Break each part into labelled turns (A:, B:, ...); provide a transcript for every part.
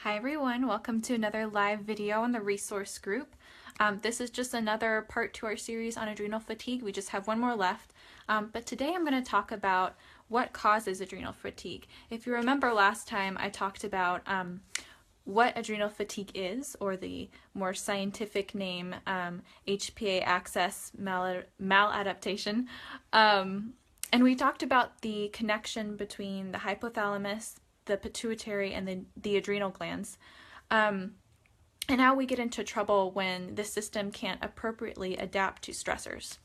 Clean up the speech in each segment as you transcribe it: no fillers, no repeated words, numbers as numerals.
A: Hi everyone, welcome to another live video on the resource group. This is just another part to our series on adrenal fatigue. We just have one more left, but today I'm going to talk about what causes adrenal fatigue. If you remember last time I talked about what adrenal fatigue is, or the more scientific name, HPA axis maladaptation, and we talked about the connection between the hypothalamus, the pituitary, and the adrenal glands, and how we get into trouble when the system can't appropriately adapt to stressors.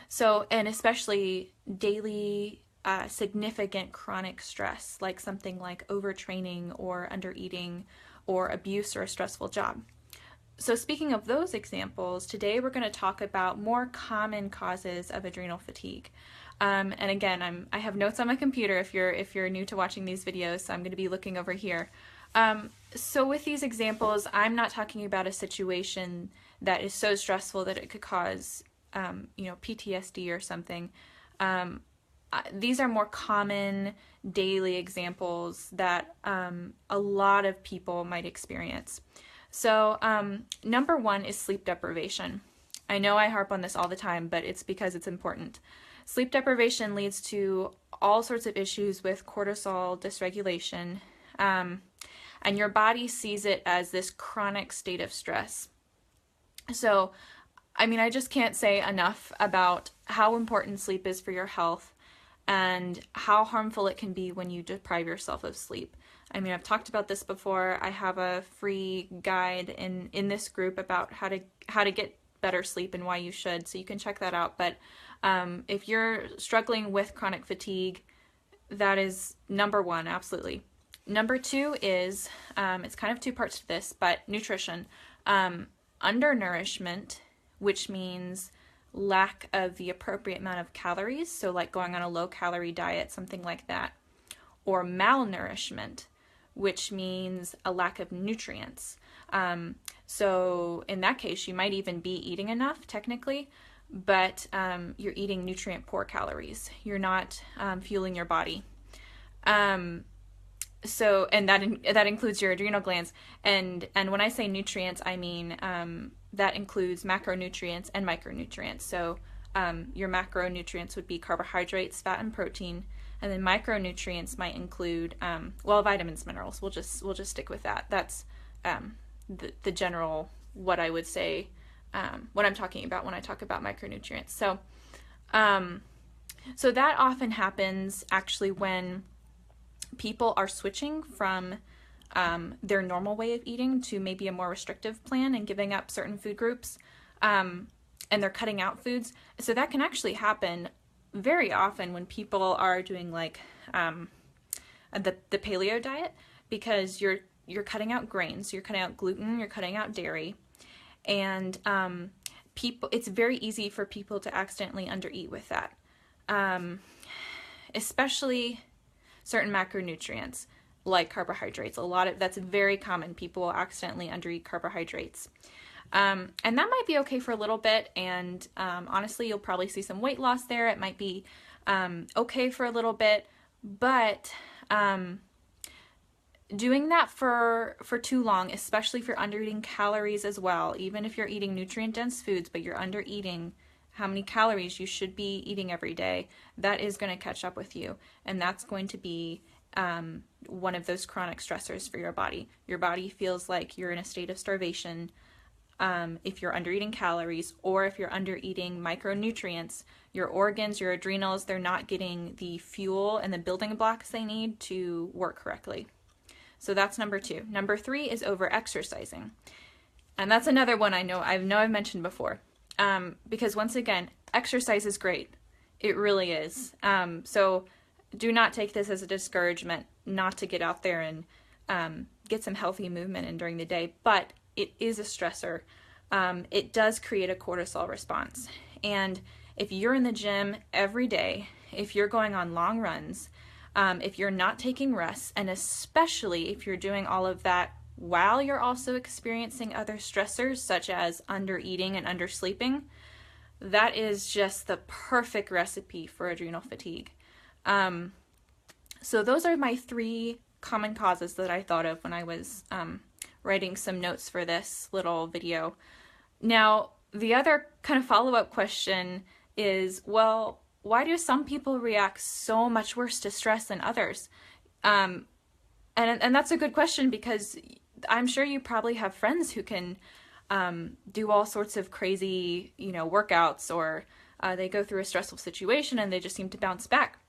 A: So, and especially daily significant chronic stress, like something like overtraining or undereating or abuse or a stressful job. So speaking of those examples, today we're going to talk about more common causes of adrenal fatigue. And again, I have notes on my computer if you're new to watching these videos, so I'm going to be looking over here. So with these examples, I'm not talking about a situation that is so stressful that it could cause, PTSD or something. These are more common daily examples that a lot of people might experience. So number one is sleep deprivation. I know I harp on this all the time, but it's because it's important. Sleep deprivation leads to all sorts of issues with cortisol dysregulation, and your body sees it as this chronic state of stress. So, I just can't say enough about how important sleep is for your health and how harmful it can be when you deprive yourself of sleep. I've talked about this before. I have a free guide in this group about how to get better sleep and why you should, so you can check that out. But if you're struggling with chronic fatigue, that is number one, absolutely. Number two is, it's kind of two parts to this, but nutrition. Undernourishment, which means lack of the appropriate amount of calories, so like going on a low-calorie diet, something like that. Or malnourishment, which means a lack of nutrients. So in that case, you might even be eating enough, technically, but you're eating nutrient-poor calories. You're not fueling your body. So, and that includes your adrenal glands. And when I say nutrients, I mean that includes macronutrients and micronutrients. So your macronutrients would be carbohydrates, fat, and protein. And then micronutrients might include, vitamins, minerals. We'll just stick with that. That's the general, what I would say, what I'm talking about when I talk about micronutrients. So, so that often happens actually when people are switching from their normal way of eating to maybe a more restrictive plan and giving up certain food groups, and they're cutting out foods. So that can actually happen very often when people are doing like the paleo diet, because you're cutting out grains, you're cutting out gluten, you're cutting out dairy, and it's very easy for people to accidentally undereat with that, especially certain macronutrients like carbohydrates. That's very common. People will accidentally undereat carbohydrates. And that might be okay for a little bit, and honestly, you'll probably see some weight loss there. It might be okay for a little bit, but doing that for too long, especially if you're undereating calories as well, even if you're eating nutrient-dense foods, but you're undereating how many calories you should be eating every day, that is going to catch up with you, and that's going to be one of those chronic stressors for your body. Your body feels like you're in a state of starvation if you're undereating calories, or if you're undereating micronutrients. Your organs, your adrenals, they're not getting the fuel and the building blocks they need to work correctly. So that's number two. Number three is over-exercising. And that's another one I've mentioned before. Because once again, exercise is great. It really is. So do not take this as a discouragement not to get out there and get some healthy movement in during the day. But it is a stressor. It does create a cortisol response. And if you're in the gym every day, if you're going on long runs, if you're not taking rests, and especially if you're doing all of that while you're also experiencing other stressors such as undereating and undersleeping, that is just the perfect recipe for adrenal fatigue. So those are my three common causes that I thought of when I was writing some notes for this little video. Now, the other kind of follow-up question is, well, why do some people react so much worse to stress than others? And that's a good question, because I'm sure you probably have friends who can do all sorts of crazy, workouts, or they go through a stressful situation and they just seem to bounce back.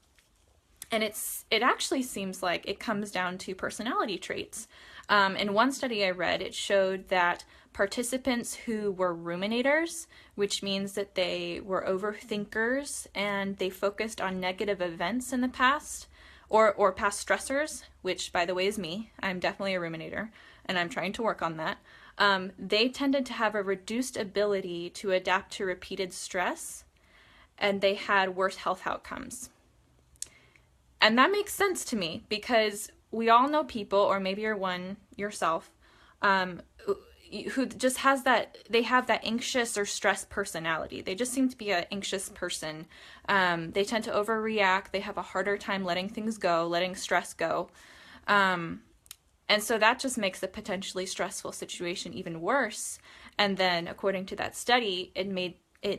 A: And it actually seems like it comes down to personality traits. In one study I read, it showed that participants who were ruminators, which means that they were overthinkers and they focused on negative events in the past, or past stressors, which, by the way, is me. I'm definitely a ruminator, and I'm trying to work on that. They tended to have a reduced ability to adapt to repeated stress, and they had worse health outcomes. And that makes sense to me, because we all know people, or maybe you're one yourself, who just has they have that anxious or stressed personality. They just seem to be an anxious person. They tend to overreact. They have a harder time letting things go, letting stress go. And so that just makes a potentially stressful situation even worse. And then, according to that study, it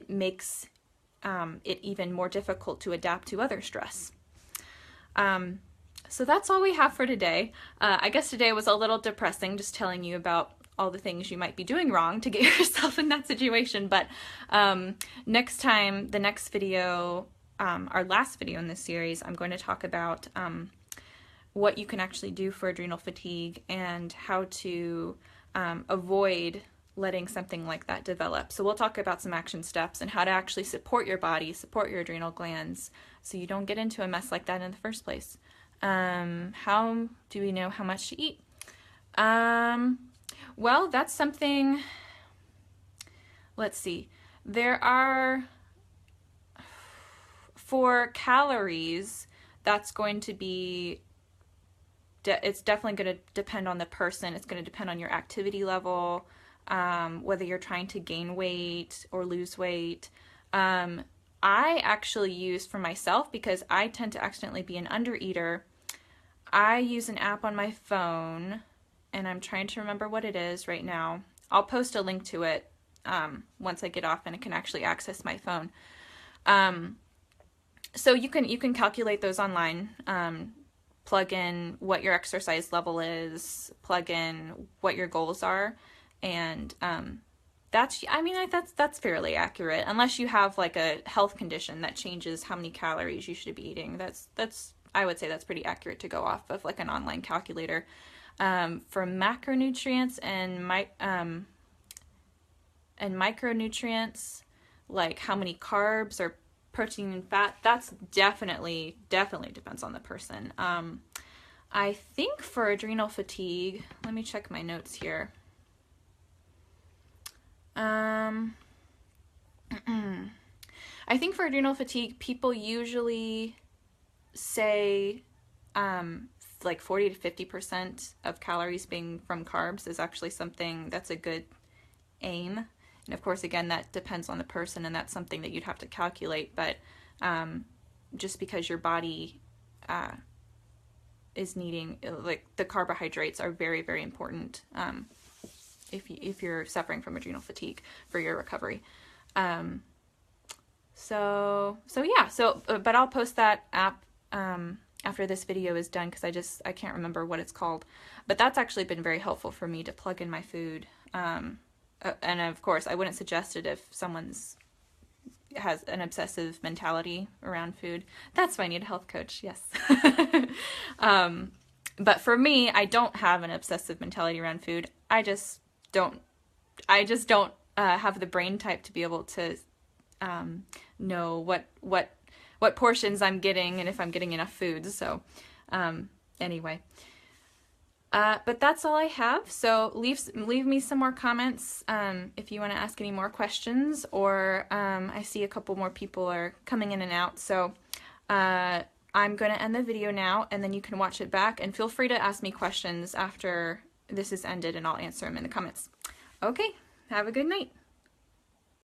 A: makes it even more difficult to adapt to other stress. So that's all we have for today. I guess today was a little depressing, just telling you about all the things you might be doing wrong to get yourself in that situation. But next time, the next video, our last video in this series, I'm going to talk about what you can actually do for adrenal fatigue and how to avoid letting something like that develop. So we'll talk about some action steps and how to actually support your body, support your adrenal glands, so you don't get into a mess like that in the first place. How do we know how much to eat? Well, that's something, let's see. There are, for calories, that's going to be, it's definitely going to depend on the person. It's going to depend on your activity level, whether you're trying to gain weight or lose weight. I actually use, for myself, because I tend to accidentally be an undereater, I use an app on my phone, and I'm trying to remember what it is right now. I'll post a link to it once I get off and I can actually access my phone. So you can calculate those online. Plug in what your exercise level is, plug in what your goals are, and that's fairly accurate, unless you have like a health condition that changes how many calories you should be eating. That's I would say that's pretty accurate to go off of, like an online calculator. For macronutrients and micronutrients, like how many carbs or protein and fat, that's definitely depends on the person. I think for adrenal fatigue, let me check my notes here. I think for adrenal fatigue, people usually say like 40 to 50% of calories being from carbs is actually something that's a good aim. And of course, again, that depends on the person, and that's something that you'd have to calculate. But just because your body is needing, like, the carbohydrates are very, very important if you're suffering from adrenal fatigue for your recovery. But I'll post that app after this video is done, because I can't remember what it's called. But that's actually been very helpful for me to plug in my food. And of course, I wouldn't suggest it if someone's has an obsessive mentality around food. That's why I need a health coach, yes. But for me, I don't have an obsessive mentality around food. I just don't have the brain type to be able to know what portions I'm getting and if I'm getting enough food. So anyway. But that's all I have. So leave me some more comments if you want to ask any more questions, or I see a couple more people are coming in and out. So I'm going to end the video now, and then you can watch it back, and feel free to ask me questions after this is ended, and I'll answer them in the comments. Okay, have a good night.